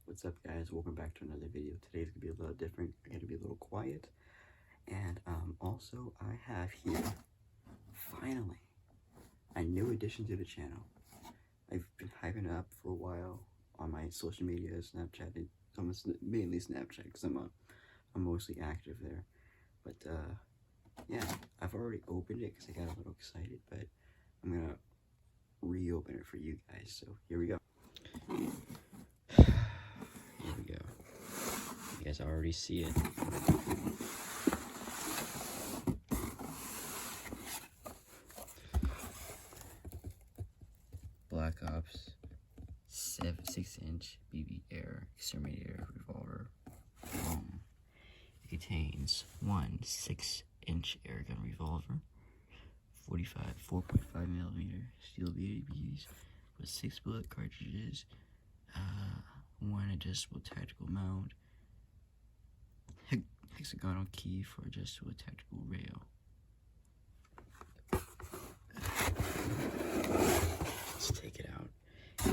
What's up, guys? Welcome back to another video. Today's gonna be a little different. I'm gonna be a little quiet, and also I have here finally a new addition to the channel. I've been hyping it up for a while on my social media, Snapchat, almost mainly Snapchat, because I'm mostly active there. But yeah, I've already opened it because I got a little excited, but I'm gonna reopen it for you guys. So here we go. Here we go. You guys already see it. Black Ops 6-inch BB Air Exterminator Revolver. It contains one 6-inch airgun revolver, 4.5mm steel BABs with 6 bullet cartridges, one adjustable tactical mount, hexagonal key for adjustable tactical rail. Let's take it out.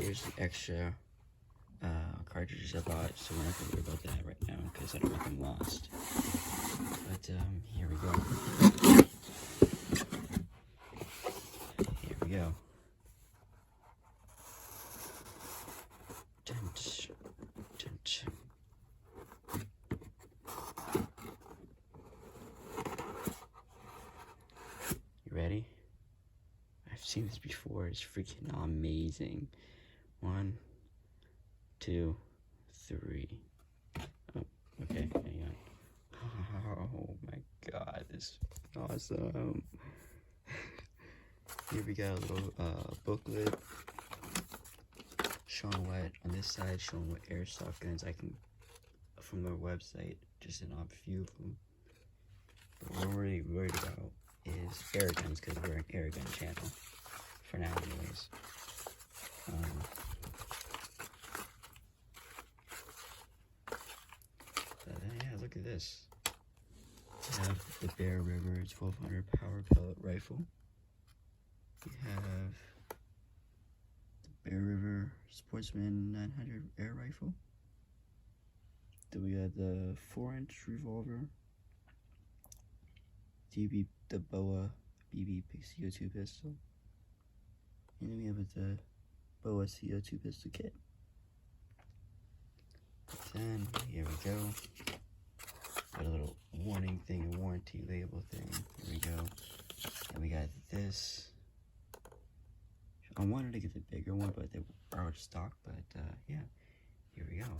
Here's the extra cartridges I bought, so we're not going to worry about that right now because I don't want them lost. But here we go. Here we go. You ready? I've seen this before. It's freaking amazing. 1, 2, 3. Oh, okay, hang on. Oh my god, this is awesome. Here we got a little booklet showing what, on this side, showing what airsoft guns I can, from their website, just an odd few of them. But what we're really worried about is air guns, because we're an air gun channel, for now anyways. Yeah, look at this. We have the Bear River 1200 power pellet rifle. We have the Bear River Sportsman 900 air rifle. Then we got the 4-inch revolver. The BOA BB CO2 pistol. And then we have the BOA CO2 pistol kit. Then here we go. Got a little warning thing, a warranty label thing. Here we go. And we got this. I wanted to get the bigger one, but they were out of stock. But yeah, here we go.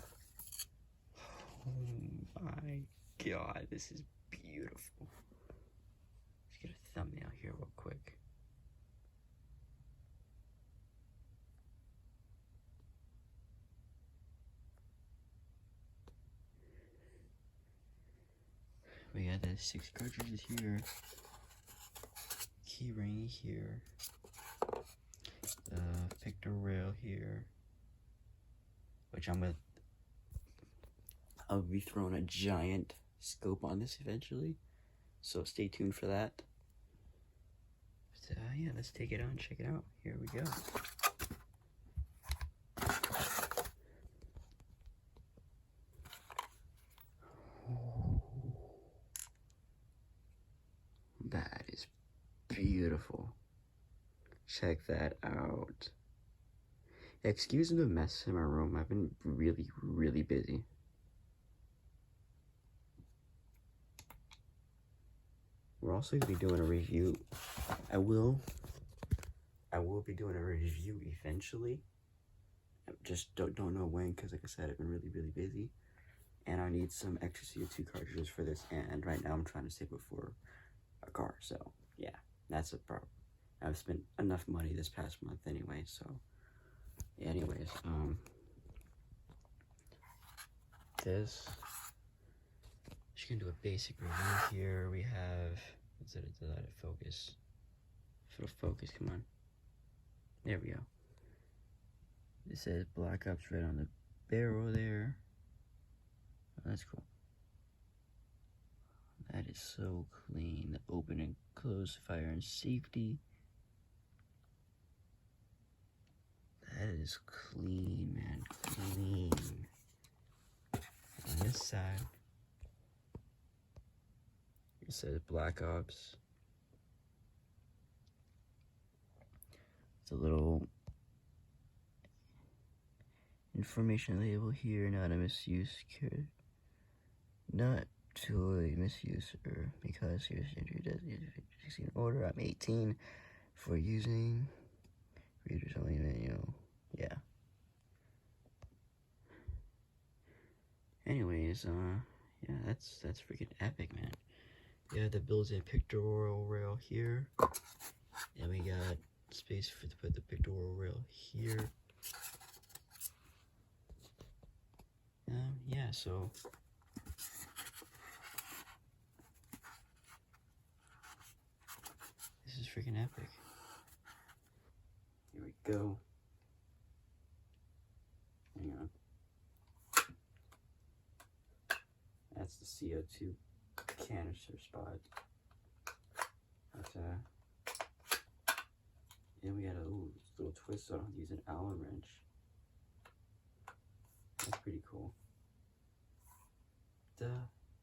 Oh my god, this is beautiful. Let's get a thumbnail here real quick. We got the 6 cartridges here, key ring here, the picture rail here, which I'll be throwing a giant scope on this eventually, so stay tuned for that. But yeah, let's take it out and check it out. Here we go. That is beautiful. Check that out. Excuse the mess in my room. I've been really busy. We're also going to be doing a review. I will be doing a review eventually. I just don't know when, because like I said, I've been really busy. And I need some extra CO2 cartridges for this, and right now I'm trying to save it for a car, so yeah, that's a problem. I've spent enough money this past month anyway, so yeah, anyways, this, just gonna do a basic review here. We have, let's let it focus. If it'll focus, come on. There we go. It says Black Ops right on the barrel there. Oh, that's cool. That is so clean. The open and close fire and safety. That is clean, man. Clean. side. It says Black Ops. It's a little information label here, not a misuse cure. Not to a misuse or because here's in order. I'm 18 for using readers only manual. Yeah. Anyways, yeah, that's freaking epic, man. Yeah, the built-in pictorial rail here, and we got space to put the pictorial rail here. Yeah, so this is freaking epic. Here we go. Hang on. That's the CO2 canister spot. But, then we got a little twist, so I don't have to use an Allen wrench. That's pretty cool.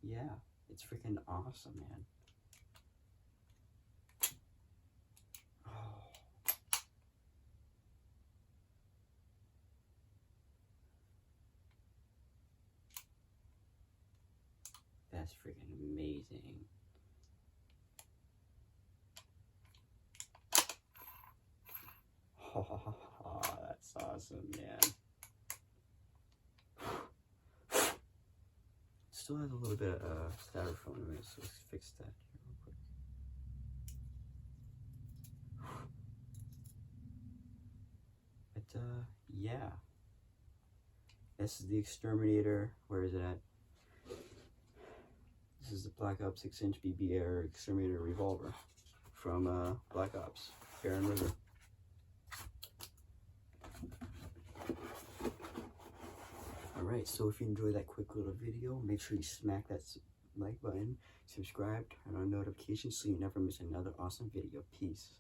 Yeah, it's freaking awesome, man. Oh. That's freaking amazing. Oh, that's awesome, man. Still has a little bit of styrofoam in it, so let's fix that here real quick. But, yeah. This is the Exterminator. Where is it at? This is the Black Ops 6-inch BB-Air Exterminator Revolver from Black Ops, Barren River. Alright, so if you enjoyed that quick little video, make sure you smack that like button, subscribe, turn on notifications so you never miss another awesome video. Peace.